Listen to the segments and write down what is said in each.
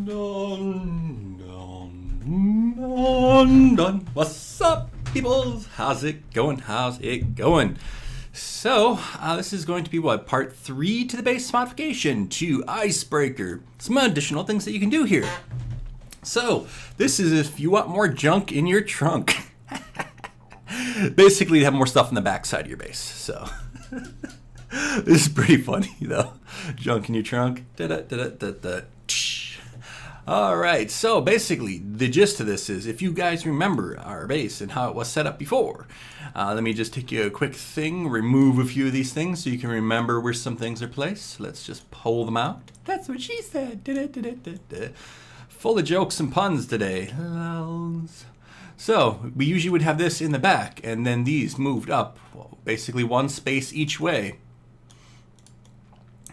Dun, dun, dun, dun. What's up, peoples? How's it going? How's it going? So, this is going to be part 3 to the base modification to Icebreaker. Some additional things that you can do here. So, this is if you want more junk in your trunk. Basically, you have more stuff in the back side of your base. So, this is pretty funny, though. Junk in your trunk. Alright, so basically, the gist of this is, if you guys remember our base and how it was set up before, let me just take you a quick thing, remove a few of these things so you can remember where some things are placed. Let's just pull them out. That's what she said. Full of jokes and puns today. So, we usually would have this in the back, and then these moved up, basically one space each way.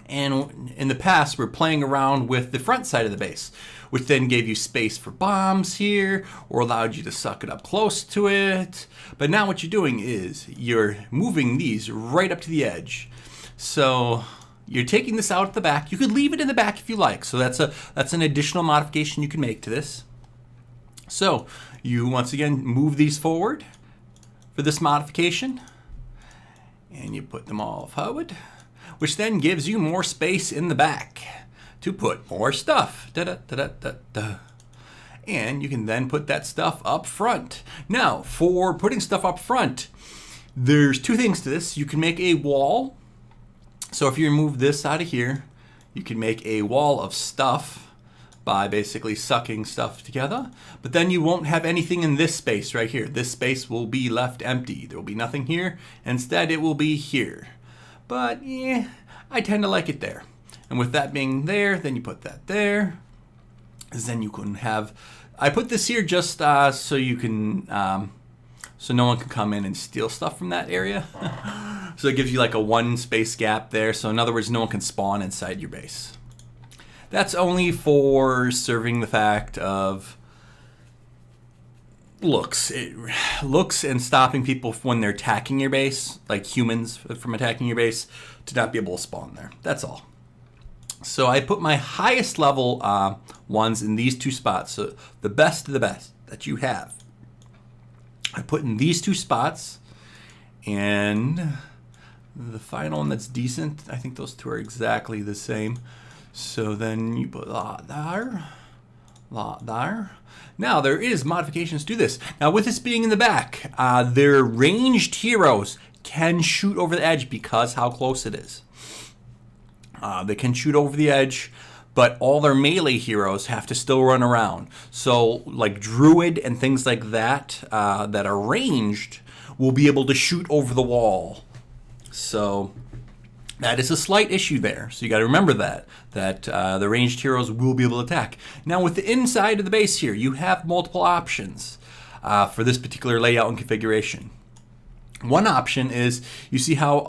And in the past, we're playing around with the front side of the base, which then gave you space for bombs here, or allowed you to suck it up close to it. But now what you're doing is you're moving these right up to the edge. So you're taking this out at the back. You could leave it in the back if you like. So that's an additional modification you can make to this. So you once again move these forward for this modification, and you put them all forward, which then gives you more space in the back to put more stuff. And you can then put that stuff up front. Now, for putting stuff up front, there's two things to this. You can make a wall. So if you remove this out of here, you can make a wall of stuff by basically sucking stuff together. But then you won't have anything in this space right here. This space will be left empty. There will be nothing here. Instead, it will be here. But yeah, I tend to like it there. And with that being there, then you put that there. Then you can have, I put this here just so you can, so no one can come in and steal stuff from that area. So it gives you like a one space gap there. So in other words, no one can spawn inside your base. That's only for serving the fact of looks and stopping people when they're attacking your base, like humans from attacking your base, to not be able to spawn there. That's all. So I put my highest level ones in these two spots. So the best of the best that you have, I put in these two spots, and the final one that's decent, I think those two are exactly the same. So then you put that there. Now there is modifications to this. Now with this being in the back, their ranged heroes can shoot over the edge because how close it is. They can shoot over the edge, but all their melee heroes have to still run around. So like Druid and things like that that are ranged will be able to shoot over the wall. So that is a slight issue there. So you got to remember that the ranged heroes will be able to attack. Now with the inside of the base here, you have multiple options for this particular layout and configuration. One option is, you see how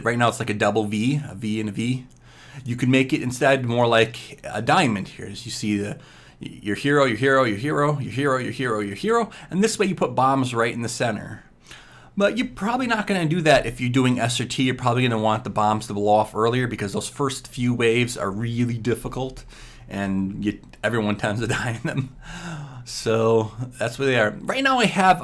right now it's like a double V, a V and a V. You can make it instead more like a diamond here. As you see your hero, your hero, your hero, your hero, your hero, your hero, and this way you put bombs right in the center. But you're probably not going to do that if you're doing S or T. You're probably going to want the bombs to blow off earlier because those first few waves are really difficult and everyone tends to die in them. So that's where they are. Right now I have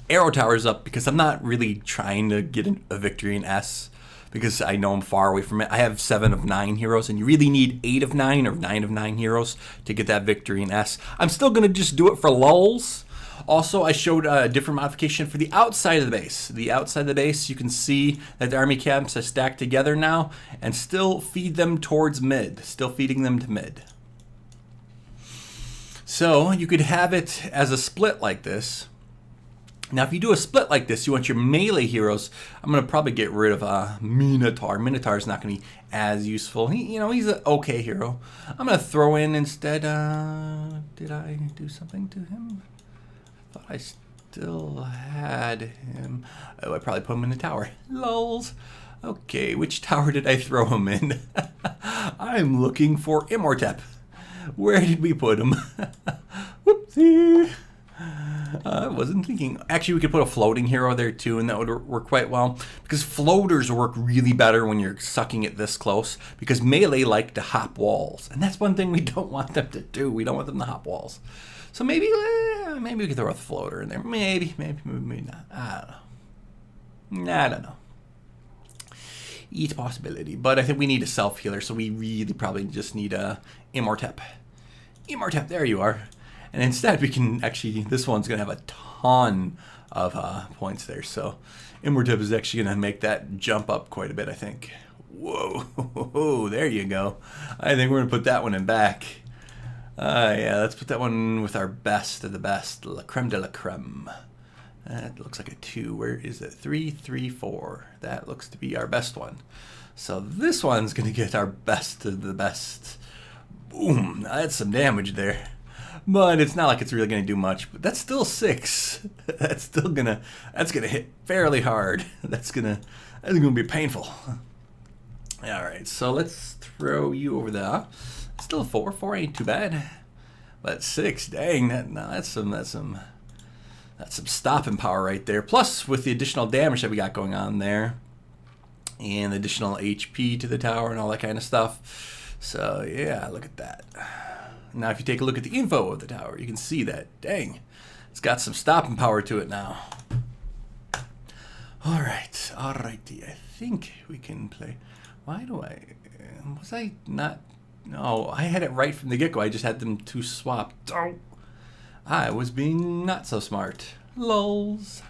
arrow towers up because I'm not really trying to get a victory in S because I know I'm far away from it. I have 7 of 9 heroes, and you really need 8 of 9 or 9 of 9 heroes to get that victory in S. I'm still going to just do it for lulz. Also, I showed a different modification for the outside of the base. The outside of the base, you can see that the army camps are stacked together now and still feed them towards mid, still feeding them to mid. So you could have it as a split like this. Now, if you do a split like this, you want your melee heroes. I'm going to probably get rid of Minotaur. Minotaur is not going to be as useful. He's an okay hero. I'm going to throw in instead, did I do something to him? I still had him. Oh, I probably put him in the tower. Lulz. Okay, which tower did I throw him in? I'm looking for Immortep. Where did we put him? Whoopsie. I wasn't thinking. Actually, we could put a floating hero there too, and that would work quite well. Because floaters work really better when you're sucking it this close. Because melee like to hop walls, and that's one thing we don't want them to do. We don't want them to hop walls. So maybe we could throw a floater in there. Maybe not. I don't know. Each possibility, but I think we need a self healer, so we really probably just need a Immortep. Immortep, there you are. And instead, we can actually, this one's going to have a ton of points there. So Immortep is actually going to make that jump up quite a bit, I think. Whoa, there you go. I think we're going to put that one in back. Yeah, let's put that one with our best of the best. La creme de la creme. That looks like a 2. Where is it? 3, 3, 4. That looks to be our best one. So this one's going to get our best of the best. Boom. That's some damage there. But it's not like it's really going to do much. But that's still 6. That's gonna hit fairly hard. That's gonna be painful. All right, so let's throw you over there. Still 4. 4 ain't too bad. But 6, dang, that's some stopping power right there. Plus, with the additional damage that we got going on there, and additional HP to the tower and all that kind of stuff. So yeah, look at that. Now if you take a look at the info of the tower, you can see that, dang, it's got some stopping power to it now. Alrighty, I think we can play. Was I not? No, I had it right from the get-go. I just had them two swapped. Oh, I was being not so smart. Lols.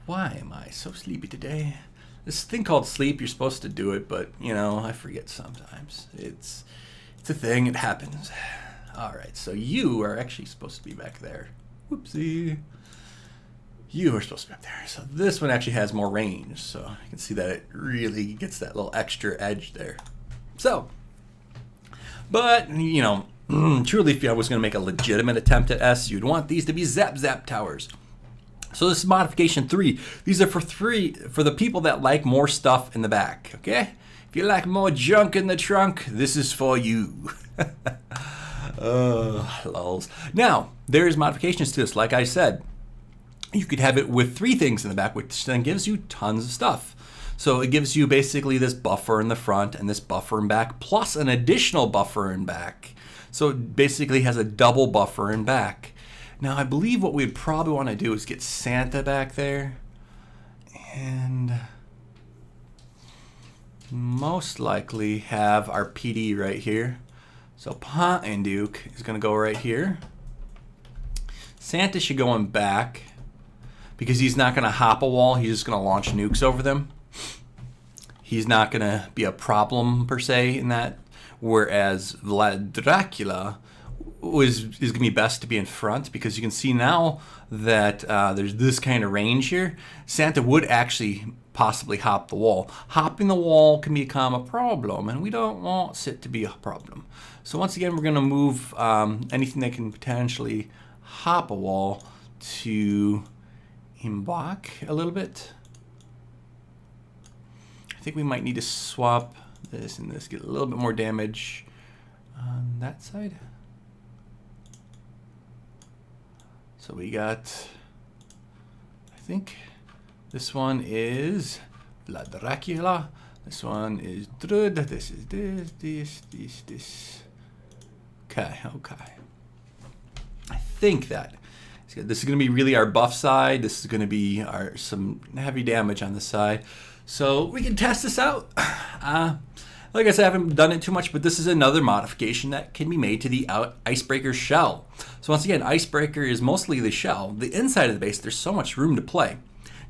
Why am I so sleepy today? This thing called sleep, you're supposed to do it, but, you know, I forget sometimes. It's a thing, it happens. Alright, so you are actually supposed to be back there. Whoopsie. You are supposed to be up there. So this one actually has more range, so you can see that it really gets that little extra edge there. So, but, you know, truly if I was going to make a legitimate attempt at S, you'd want these to be zap towers. So this is modification 3. These are for the people that like more stuff in the back, okay? If you like more junk in the trunk, this is for you. Lols. Now, there's modifications to this. Like I said, you could have it with 3 things in the back, which then gives you tons of stuff. So it gives you basically this buffer in the front and this buffer in back, plus an additional buffer in back. So it basically has a double buffer in back. Now, I believe what we'd probably want to do is get Santa back there. And most likely have our PD right here. So Pontiduke is going to go right here. Santa should go in back because he's not going to hop a wall. He's just going to launch nukes over them. He's not going to be a problem per se in that. Whereas Vlad Dracula is going to be best to be in front because you can see now that there's this kind of range here. Santa would actually possibly hop the wall. Hopping the wall can become a problem, and we don't want it to be a problem. So once again, we're going to move anything that can potentially hop a wall to him back a little bit. I think we might need to swap this and this, get a little bit more damage on that side. So we got, I think this one is Vlad Dracula. This one is Drud. This is this. Okay. I think that this is going to be really our buff side. This is going to be some heavy damage on this side. So we can test this out. Like I said, I haven't done it too much, but this is another modification that can be made to the Icebreaker shell. So once again, Icebreaker is mostly the shell. The inside of the base, there's so much room to play.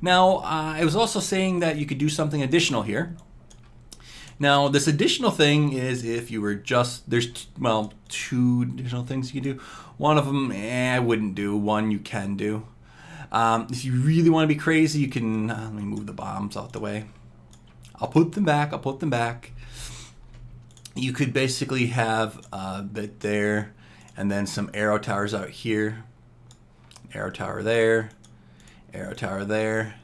Now, I was also saying that you could do something additional here. Now, this additional thing is if you were just, there's, 2 additional things you can do. One of them, I wouldn't do. One you can do. If you really want to be crazy, you can, let me move the bombs out the way. I'll put them back. You could basically have a bit there, and then some arrow towers out here. Arrow tower there. Arrow tower there.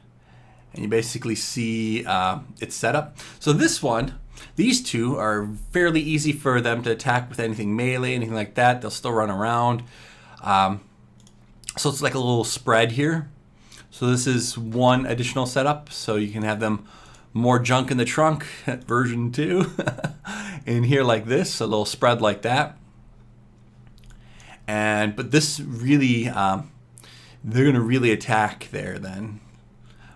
And you basically see its setup. So this one, these 2 are fairly easy for them to attack with anything melee, anything like that. They'll still run around. So it's like a little spread here. So this is one additional setup. So you can have them more junk in the trunk, version 2. In here like this, a little spread like that. But this really, they're going to really attack there then.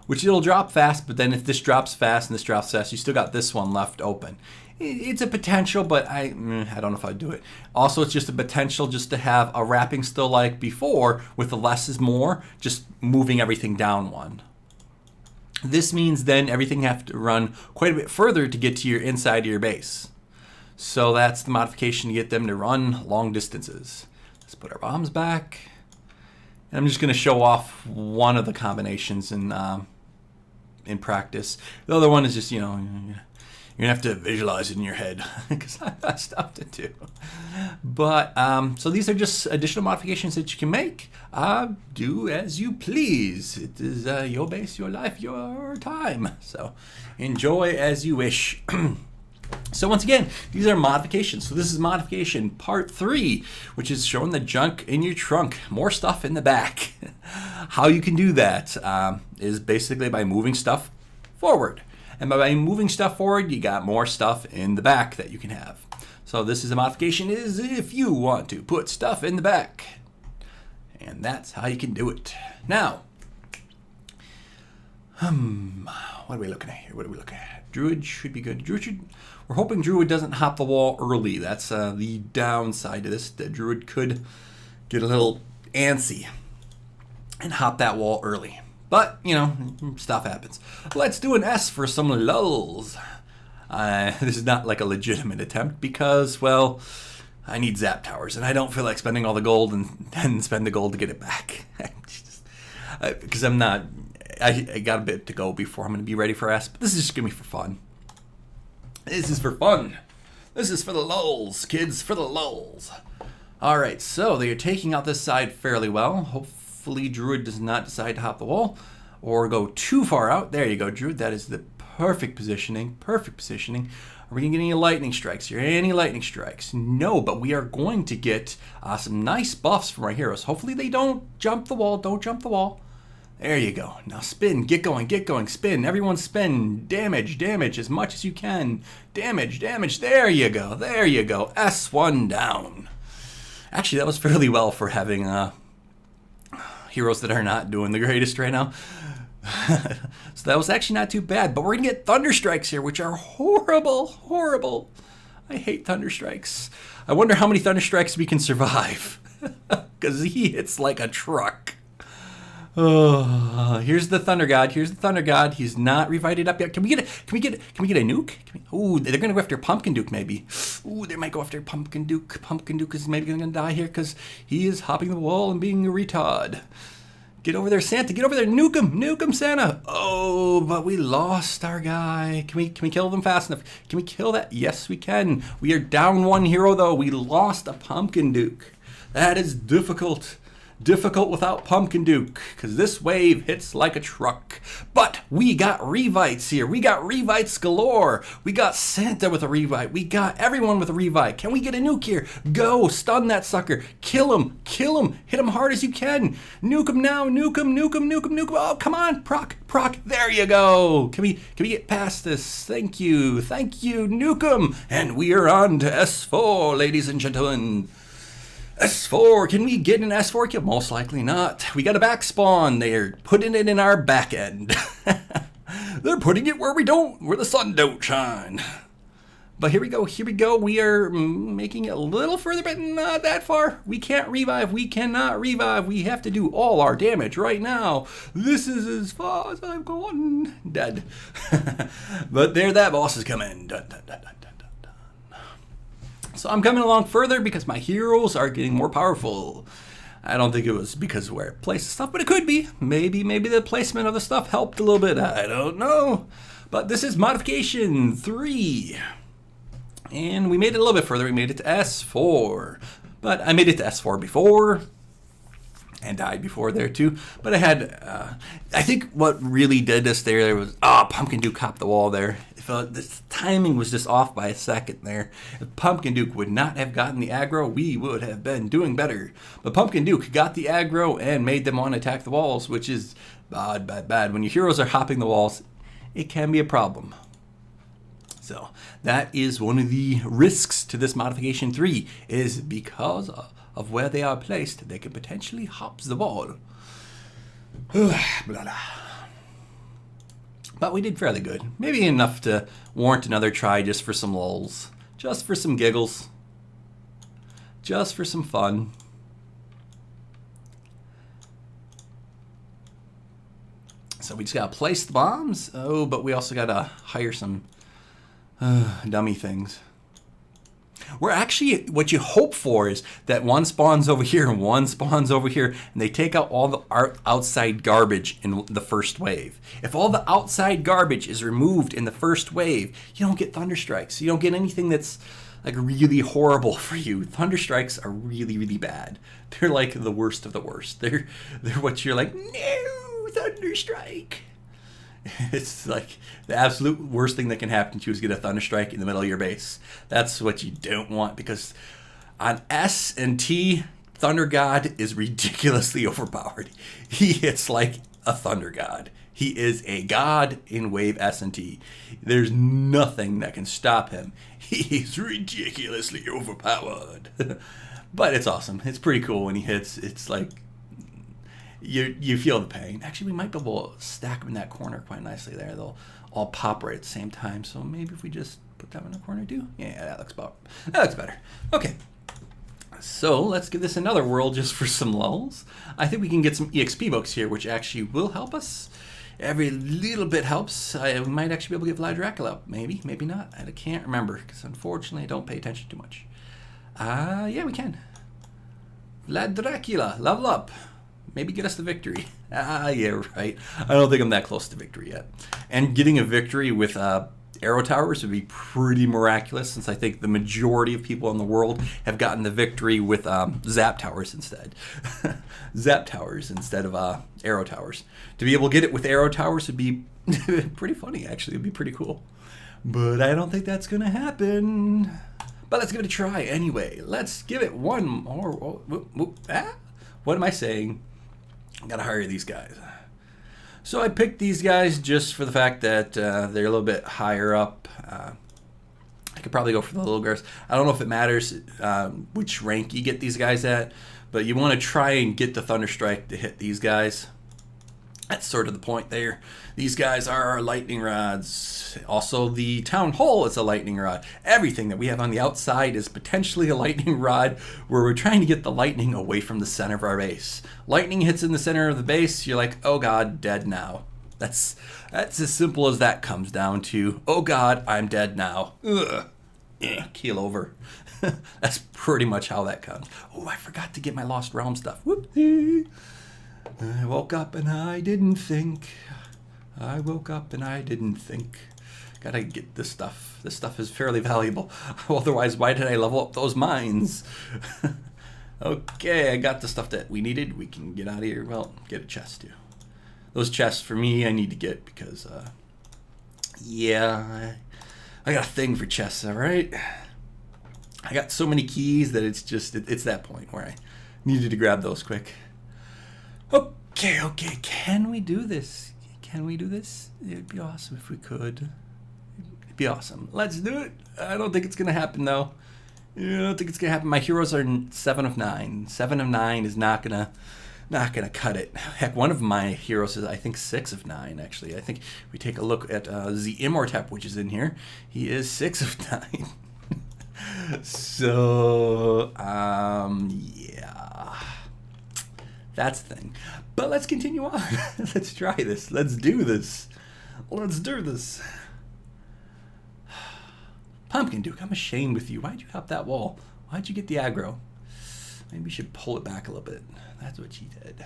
Which it'll drop fast, but then if this drops fast and this drops fast, you still got this one left open. It's a potential, but I don't know if I'd do it. Also, it's just a potential just to have a wrapping still like before with the less is more, just moving everything down one. This means then everything have to run quite a bit further to get to your inside of your base. So that's the modification to get them to run long distances. Let's put our bombs back. And I'm just going to show off one of the combinations in practice. The other one is just, you're going to have to visualize it in your head because I got stuff to do. But, so these are just additional modifications that you can make. Do as you please. It is your base, your life, your time. So enjoy as you wish. So once again, these are modifications. So this is modification part 3, which is showing the junk in your trunk. More stuff in the back. How you can do that is basically by moving stuff forward. And by moving stuff forward, you got more stuff in the back that you can have. So this is a modification is if you want to put stuff in the back. And that's how you can do it. Now, what are we looking at here? What are we looking at? Druid should be good. We're hoping Druid doesn't hop the wall early. That's the downside to this. The Druid could get a little antsy and hop that wall early. But, stuff happens. Let's do an S for some lulls. This is not like a legitimate attempt because, well, I need zap towers. And I don't feel like spending all the gold and then spend the gold to get it back. Because I got a bit to go before I'm going to be ready for S. But this is just going to be for fun. This is for fun. This is for the lulls, kids, for the lulls. All right, so they are taking out this side fairly well. Hopefully Druid does not decide to hop the wall or go too far out. There you go, Druid. That is the perfect positioning. Perfect positioning. Are we going to get any lightning strikes here? Any lightning strikes? No, but we are going to get some nice buffs from our heroes. Hopefully they don't jump the wall. Don't jump the wall. There you go. Now spin. Get going. Spin. Everyone spin. Damage as much as you can. Damage. There you go. S1 down. Actually, that was fairly well for having heroes that are not doing the greatest right now. So that was actually not too bad. But we're going to get thunder strikes here, which are horrible. I hate thunder strikes. I wonder how many thunder strikes we can survive. Because he hits like a truck. Oh, here's the Thunder God. He's not revived up yet. Can we get a nuke? Ooh, they're gonna go after Pumpkin Duke maybe. Ooh, they might go after Pumpkin Duke. Pumpkin Duke is maybe gonna die here because he is hopping the wall and being a retard. Get over there, Santa. Get over there. Nuke him, Santa. Oh, but we lost our guy. Can we kill them fast enough? Can we kill that? Yes, we can. We are down one hero though. We lost a Pumpkin Duke. That is difficult. Difficult without Pumpkin Duke, because this wave hits like a truck. But we got revites here. We got revites galore. We got Santa with a revite. We got everyone with a revite. Can we get a nuke here? Go, stun that sucker. Kill him. Hit him hard as you can. Nuke him now. Nuke him. Oh, come on, proc. There you go. Can we get past this? Thank you. Nuke him. And we are on to S4, ladies and gentlemen. S4, can we get an S4 kill? Most likely not. We got a back spawn. They're putting it in our back end. They're putting it where the sun don't shine. But here we go. We are making it a little further, but not that far. We can't revive. We cannot revive. We have to do all our damage right now. This is as far as I've gone. Dead. But there that boss is coming. Dun. So I'm coming along further because my heroes are getting more powerful. I don't think it was because of where I placed the stuff, but it could be. Maybe the placement of the stuff helped a little bit. I don't know. But this is modification 3. And we made it a little bit further. We made it to S4. But I made it to S4 before. and died before there too. But I had, I think what really did us there was, Pumpkin Duke hopped the wall there. The timing was just off by a second there. If Pumpkin Duke would not have gotten the aggro, we would have been doing better. But Pumpkin Duke got the aggro and made them want to attack the walls, which is bad, bad, bad. When your heroes are hopping the walls, it can be a problem. So that is one of the risks to this modification 3, is because of where they are placed, they can potentially hop the wall. Blah, blah. But we did fairly good. Maybe enough to warrant another try just for some lulz. Just for some giggles. Just for some fun. So we just gotta place the bombs. Oh, but we also gotta hire some dummy things. We're actually, what you hope for is that one spawns over here and one spawns over here, and they take out all the outside garbage in the first wave. If all the outside garbage is removed in the first wave, you don't get Thunderstrikes. You don't get anything that's like really horrible for you. Thunderstrikes are really, really bad. They're like the worst of the worst. They're what you're like, no, Thunderstrike. It's like the absolute worst thing that can happen to you is get a Thunderstrike in the middle of your base. That's what you don't want, because on S and T, Thunder God is ridiculously overpowered. He hits like a Thunder God. He is a god in wave S and T. There's nothing that can stop him. He's ridiculously overpowered. But it's awesome. It's pretty cool when he hits. It's like you feel the pain. Actually, we might be able to stack them in that corner quite nicely there. They'll all pop right at the same time. So maybe if we just put them in the corner too. Yeah, that looks better. Okay. So let's give this another whirl just for some lulz. I think we can get some EXP books here, which actually will help us. Every little bit helps. We might actually be able to get Vlad Dracula up. Maybe, maybe not. I can't remember, because unfortunately I don't pay attention too much. Yeah, we can. Vlad Dracula, level up. Maybe get us the victory. Yeah, right. I don't think I'm that close to victory yet. And getting a victory with arrow towers would be pretty miraculous, since I think the majority of people in the world have gotten the victory with zap towers instead. Zap towers instead of arrow towers. To be able to get it with arrow towers would be pretty funny, actually. It'd be pretty cool. But I don't think that's going to happen. But let's give it a try anyway. Let's give it one more. What am I saying? I gotta hire these guys. So I picked these guys just for the fact that they're a little bit higher up. I could probably go for the little guys. I don't know if it matters which rank you get these guys at, but you want to try and get the Thunderstrike to hit these guys. That's sort of the point there. These guys are our lightning rods. Also, the town hall is a lightning rod. Everything that we have on the outside is potentially a lightning rod, where we're trying to get the lightning away from the center of our base. Lightning hits in the center of the base, you're like, oh god, dead now. That's as simple as that comes down to. Oh god, I'm dead now. Ugh. Keel over. That's pretty much how that comes. Oh, I forgot to get my Lost Realm stuff. Whoopsie. I woke up and I didn't think. I woke up and I didn't think. Gotta get this stuff. This stuff is fairly valuable. Otherwise, why did I level up those mines? Okay, I got the stuff that we needed. We can get out of here. Well, get a chest too. Those chests for me, I need to get because, yeah, I got a thing for chests, all right? I got so many keys that it's just, it's that point where I needed to grab those quick. Okay, can we do this? Can we do this? It'd be awesome if we could. It'd be awesome. Let's do it. I don't think it's going to happen, though. I don't think it's going to happen. My heroes are 7 of 9. 7 of 9 is not gonna cut it. Heck, one of my heroes is, I think, 6 of 9, actually. I think we take a look at the Immortep, which is in here. He is 6 of 9. So, yeah. That's the thing. But let's continue on. Let's try this. Let's do this. Let's do this. Pumpkin Duke, I'm ashamed with you. Why'd you hop that wall? Why'd you get the aggro? Maybe you should pull it back a little bit. That's what you did.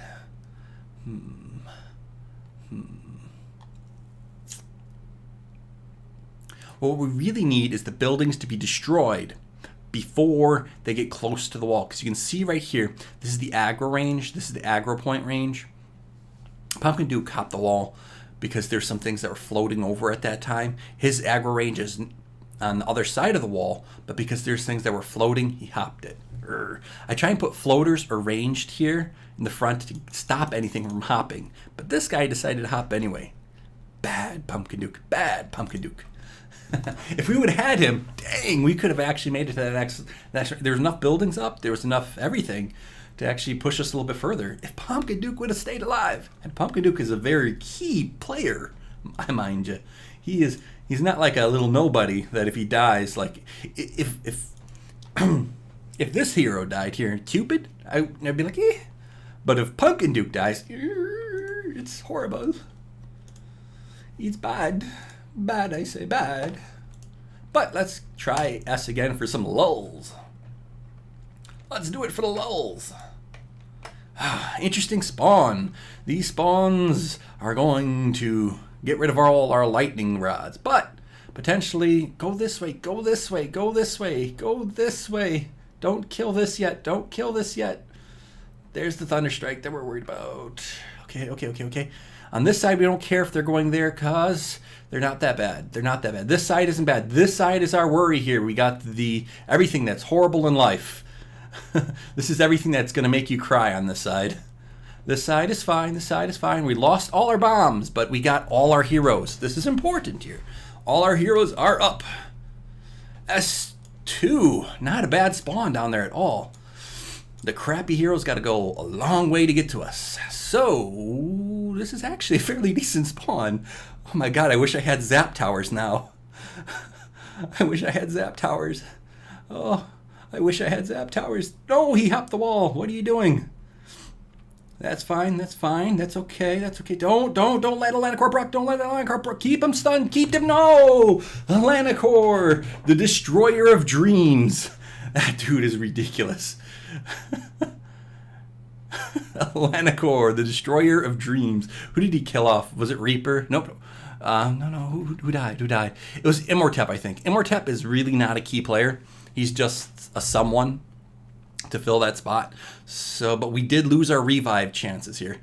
What we really need is the buildings to be destroyed before they get close to the wall. Because you can see right here, this is the aggro range, this is the aggro point range. Pumpkin Duke hopped the wall because there's some things that were floating over at that time. His aggro range is on the other side of the wall, but because there's things that were floating, he hopped it. I try and put floaters arranged here in the front to stop anything from hopping, but this guy decided to hop anyway. Bad Pumpkin Duke, bad Pumpkin Duke. If we would have had him, dang, we could have actually made it to that next. There was enough buildings up, there was enough everything to actually push us a little bit further. If Pumpkin Duke would have stayed alive, and Pumpkin Duke is a very key player, I mind you. He's not like a little nobody that if he dies, like if if this hero died here, Cupid, I'd be like, eh. But if Pumpkin Duke dies, it's horrible. It's bad. Bad, I say bad. But let's try S again for some lulls. Let's do it for the lulls. Interesting spawn. These spawns are going to get rid of all our lightning rods. But potentially, go this way, go this way, go this way, go this way. Don't kill this yet. Don't kill this yet. There's the Thunderstrike that we're worried about. Okay. On this side, we don't care if they're going there because they're not that bad. They're not that bad. This side isn't bad. This side is our worry here. We got everything that's horrible in life. This is everything that's going to make you cry on this side. This side is fine. This side is fine. We lost all our bombs, but we got all our heroes. This is important here. All our heroes are up. S2. Not a bad spawn down there at all. The crappy heroes got to go a long way to get to us. So, this is actually a fairly decent spawn. Oh my god, I wish I had zap towers now. I wish I had zap towers. Oh, I wish I had zap towers. No, he hopped the wall. What are you doing? That's fine, that's fine. That's okay, that's okay. Don't let Atlanacor Brock. Don't let Atlanacor Brock. Keep him stunned. Keep him. No! Atlanacor, the destroyer of dreams. That dude is ridiculous. Atlanacor, the destroyer of dreams. Who did he kill off? Was it Reaper? Nope. No. Who died? It was Immortep, I think. Immortep is really not a key player. He's just a someone to fill that spot. So, but we did lose our revive chances here.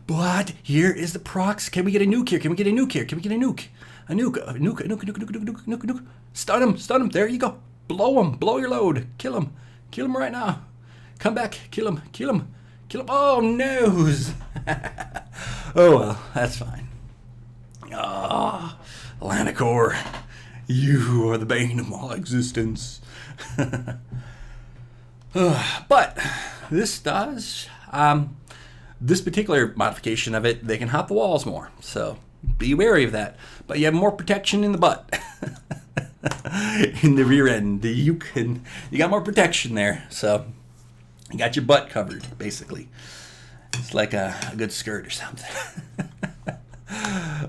But here is the procs. Can we get a nuke here? Can we get a nuke here? Can we get a nuke? A nuke. Stun him. There you go. Blow him. Blow your load. Kill him right now. Come back. Kill him. Oh, nose. Oh, well, that's fine. Atlanacor, you are the bane of my existence. But this does, this particular modification of it, they can hop the walls more. So be wary of that. But you have more protection in the butt. In the rear end. You got more protection there. So you got your butt covered, basically. It's like a good skirt or something.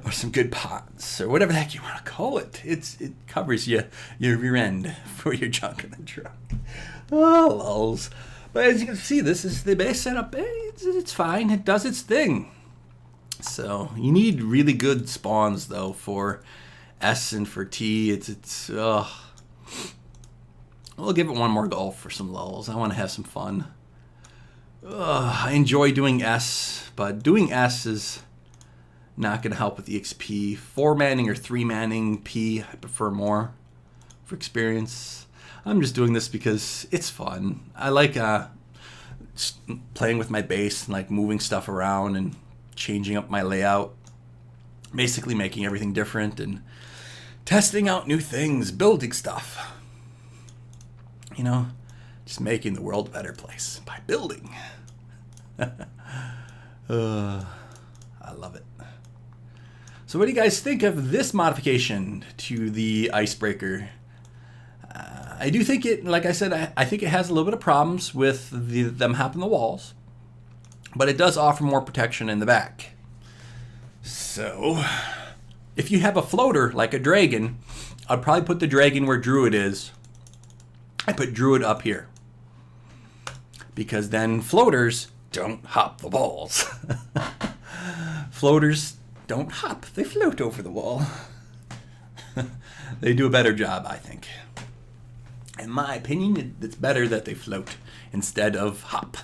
Or some good pants, or whatever the heck you want to call it. It covers your rear end for your junk in the truck. Oh, lulz. But as you can see, this is the base setup. It's fine. It does its thing. So you need really good spawns, though, for S and for T. We'll give it one more go for some lulls. I want to have some fun. I enjoy doing S, but doing S is not going to help with the XP. 4-manning or 3-manning P, I prefer more for experience. I'm just doing this because it's fun. I like playing with my base and like moving stuff around and changing up my layout. Basically making everything different and testing out new things, building stuff. You know, just making the world a better place by building. I love it. So what do you guys think of this modification to the icebreaker? I do think it, like I said, I think it has a little bit of problems with them hopping the walls, but it does offer more protection in the back. So if you have a floater like a dragon, I'd probably put the dragon where Druid is. I put Druid up here because then floaters don't hop the walls. Floaters don't hop, they float over the wall. They do a better job, I think. In my opinion, it's better that they float instead of hop.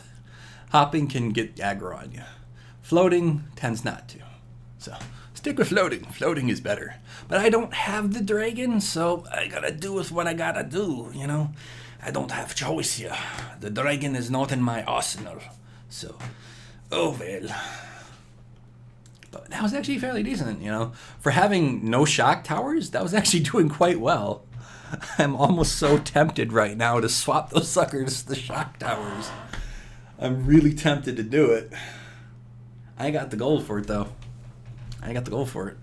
Hopping can get aggro on you. Floating tends not to. So stick with floating. Floating is better. But I don't have the dragon, so I gotta do with what I gotta do, you know? I don't have choice here. The dragon is not in my arsenal. So, oh well. But that was actually fairly decent, you know? For having no shock towers, that was actually doing quite well. I'm almost so tempted right now to swap those suckers to the shock towers. I'm really tempted to do it. I got the gold for it, though. I got the gold for it.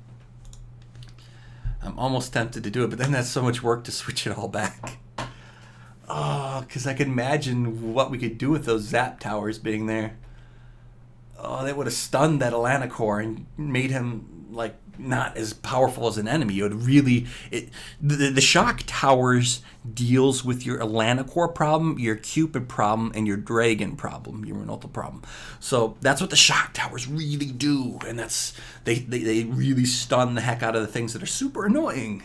I'm almost tempted to do it, but then that's so much work to switch it all back. Oh, because I can imagine what we could do with those zap towers being there. Oh, they would have stunned that Alana core and made him, like, not as powerful as an enemy. It would really... The shock towers deals with your Alana core problem, your Cupid problem, and your Dragon problem, your Renata problem. So that's what the shock towers really do. And that's... They really stun the heck out of the things that are super annoying.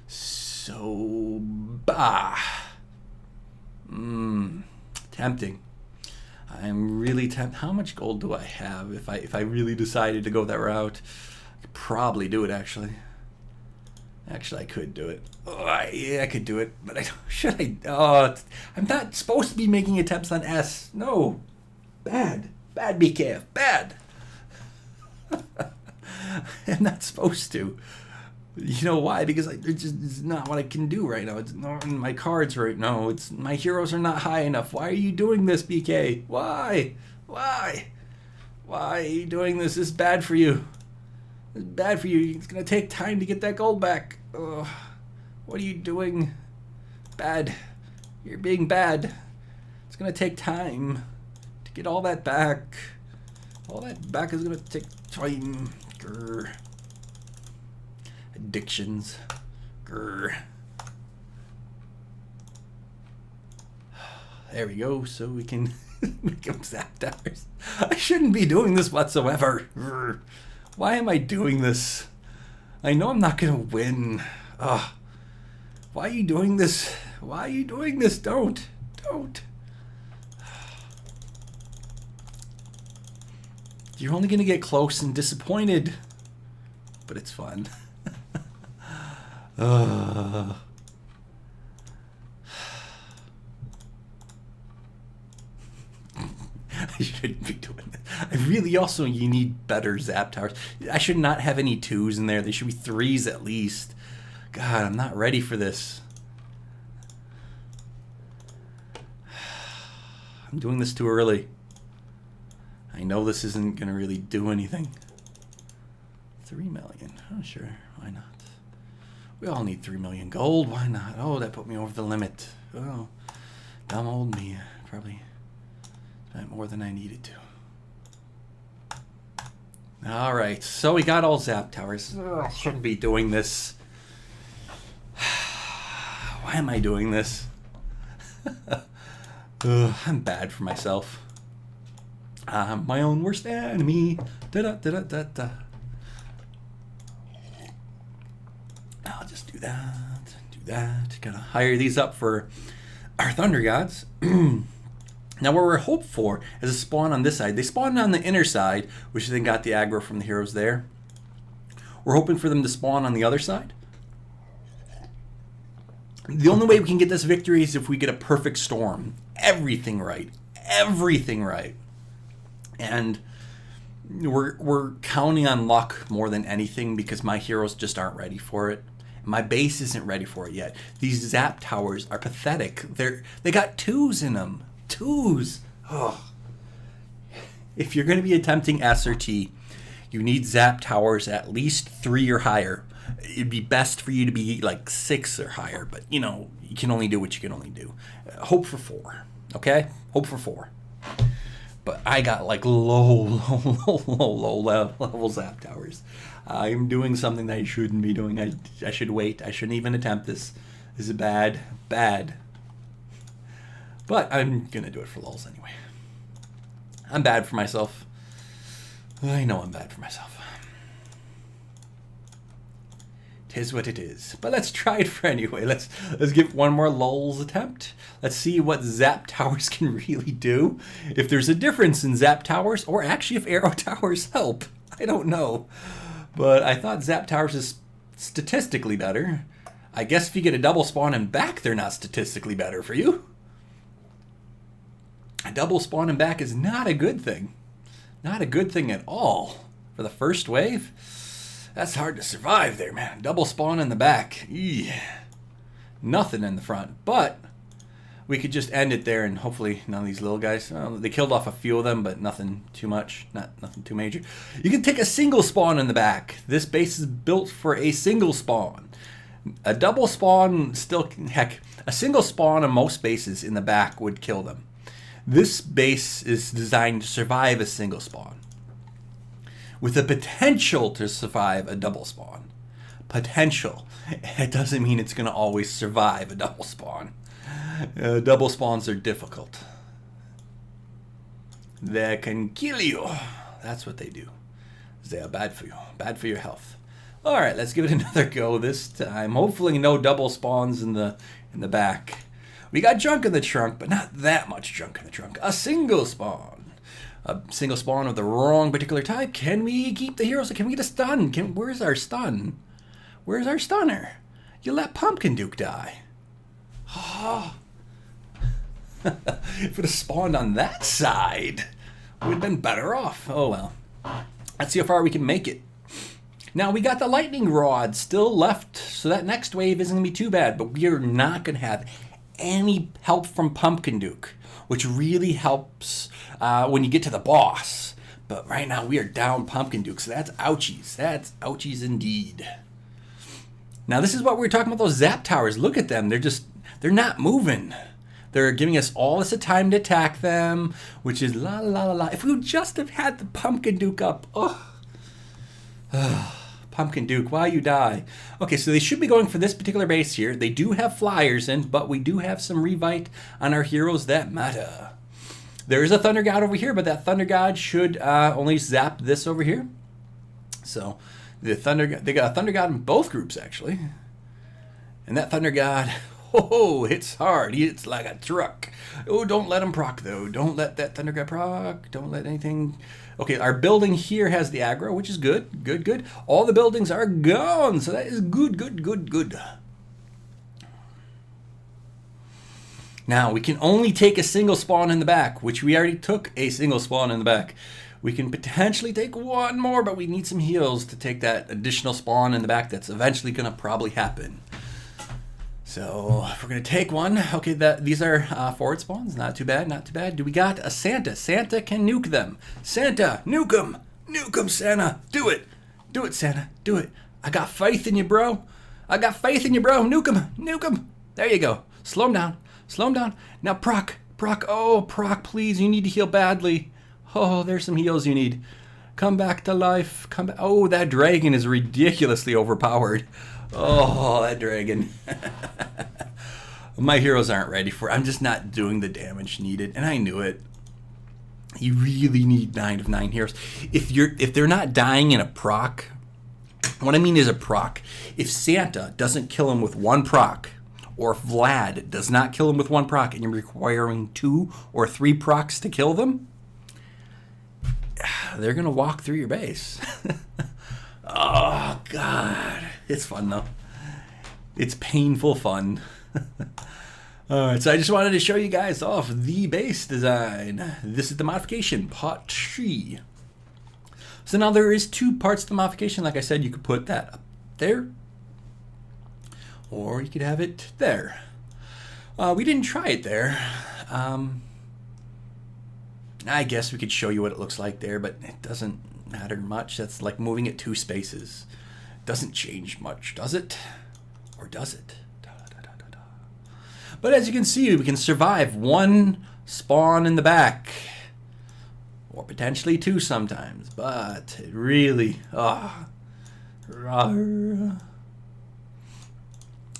So... Bah. Tempting. I'm really tempted. How much gold do I have? If I really decided to go that route, I could probably do it. Actually, I could do it. Oh, I could do it. But should I? Oh, I'm not supposed to be making attempts on S. No, bad, BKF, bad. I'm not supposed to. You know why? Because it's not what I can do right now. It's not in my cards right now. My heroes are not high enough. Why are you doing this, BK? Why? Why are you doing this? This is bad for you. It's bad for you. It's going to take time to get that gold back. Ugh. What are you doing? Bad. You're being bad. It's going to take time to get all that back. All that back is going to take time. Grr. Addictions. Grr. There we go. So we can make them zap towers. I shouldn't be doing this whatsoever. Grr. Why am I doing this? I know I'm not going to win. Ugh. Why are you doing this? Why are you doing this? Don't. You're only going to get close and disappointed. But it's fun. I shouldn't be doing this. You need better zap towers. I should not have any 2s in there. They should be 3s at least. God, I'm not ready for this. I'm doing this too early. I know this isn't going to really do anything. 3 million. Oh, sure. Why not? We all need 3 million gold. Why not? Oh, that put me over the limit. Oh, dumb old me. Probably spent more than I needed to. All right. So we got all zap towers. I shouldn't be doing this. Why am I doing this? I'm bad for myself. I'm my own worst enemy. Da-da-da-da-da-da. I'll just do that. Gotta hire these up for our Thunder Gods. Now, what we're hoped for is a spawn on this side. They spawned on the inner side, which then got the aggro from the heroes there. We're hoping for them to spawn on the other side. The only way we can get this victory is if we get a perfect storm. Everything right. And we're counting on luck more than anything because my heroes just aren't ready for it. My base isn't ready for it yet. These zap towers are pathetic. They got 2s in them. 2s. Oh. If you're going to be attempting S or T, you need zap towers at least 3 or higher. It'd be best for you to be like 6 or higher, but you can only do what you can only do. Hope for 4. Okay? Hope for 4. But I got like low level zap towers. I'm doing something that I shouldn't be doing. I should wait. I shouldn't even attempt this. This is bad. But I'm going to do it for lulz anyway. I'm bad for myself. I know I'm bad for myself. 'Tis what it is. But let's try it for anyway. Let's give one more lulz attempt. Let's see what zap towers can really do. If there's a difference in zap towers, or actually if arrow towers help. I don't know. But I thought zap towers is statistically better. I guess if you get a double spawn and back, they're not statistically better for you. A double spawn and back is not a good thing. Not a good thing at all. For the first wave, that's hard to survive there, man. Double spawn in the back. Eey. Nothing in the front. But we could just end it there and hopefully none of these little guys. They killed off a few of them, but nothing too much. Nothing too major. You can take a single spawn in the back. This base is built for a single spawn. A double spawn still, heck, a single spawn on most bases in the back would kill them. This base is designed to survive a single spawn, with the potential to survive a double spawn. Potential. It doesn't mean it's going to always survive a double spawn. Double spawns are difficult. They can kill you. That's what they do. They are bad for you. Bad for your health. All right, let's give it another go this time. Hopefully no double spawns in the back. We got junk in the trunk, but not that much junk in the trunk. A single spawn. A single spawn of the wrong particular type. Can we keep the heroes? Can we get a stun? Where's our stun? Where's our stunner? You let Pumpkin Duke die. Oh. If it had spawned on that side, we'd have been better off. Oh well. Let's see how far we can make it. Now we got the lightning rod still left, so that next wave isn't going to be too bad, but we are not going to have any help from Pumpkin Duke, which really helps when you get to the boss. But right now we are down Pumpkin Duke, so that's ouchies. That's ouchies indeed. Now this is what we were talking about, those zap towers. Look at them. They're not moving. They're giving us all this time to attack them, which is la la la la. If we would just have had the Pumpkin Duke up, Pumpkin Duke, why you die? Okay, so they should be going for this particular base here. They do have flyers in, but we do have some revite on our heroes that matter. There is a Thunder God over here, but that Thunder God should only zap this over here. So they got a Thunder God in both groups, actually. And that Thunder God, oh, hits hard. He hits like a truck. Oh, don't let him proc, though. Don't let that Thunder God proc. Don't let anything... Okay, our building here has the aggro, which is good. Good, good. All the buildings are gone, so that is good, good, good, good. Now, we can only take a single spawn in the back, which we already took a single spawn in the back. We can potentially take one more, but we need some heals to take that additional spawn in the back that's eventually going to probably happen. So, if we're going to take one, okay, these are forward spawns. Not too bad, not too bad. Do we got a Santa? Santa can nuke them. Santa, nuke them. Nuke them, Santa. Do it. Do it, Santa. Do it. I got faith in you, bro. I got faith in you, bro. Nuke them. Nuke them. There you go. Slow him down. Slow him down. Now, proc. Proc. Oh, proc, please. You need to heal badly. Oh, there's some heals you need. Come back to life. Come back. Oh, that dragon is ridiculously overpowered. Oh, that dragon. My heroes aren't ready for it. I'm just not doing the damage needed, and I knew it. You really need 9 of 9 heroes. If they're not dying in a proc, what I mean is a proc. If Santa doesn't kill him with 1 proc, or if Vlad does not kill him with 1 proc, and you're requiring 2 or 3 procs to kill them, they're gonna walk through your base. Oh, God. It's fun, though. It's painful fun. All right, so I just wanted to show you guys off the base design. This is the modification, part 3. So now there is 2 parts to the modification. Like I said, you could put that up there, or you could have it there. We didn't try it there. I guess we could show you what it looks like there, but it doesn't matter much. That's like moving it 2 spaces. Doesn't change much, does it? Or does it? But as you can see, we can survive 1 spawn in the back, or potentially 2 sometimes, but it really, Now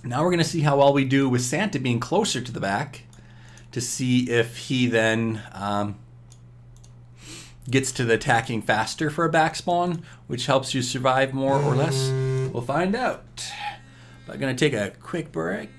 we're going to see how well we do with Santa being closer to the back, to see if he then gets to the attacking faster for a back spawn, which helps you survive more or less. We'll find out. But I'm going to take a quick break.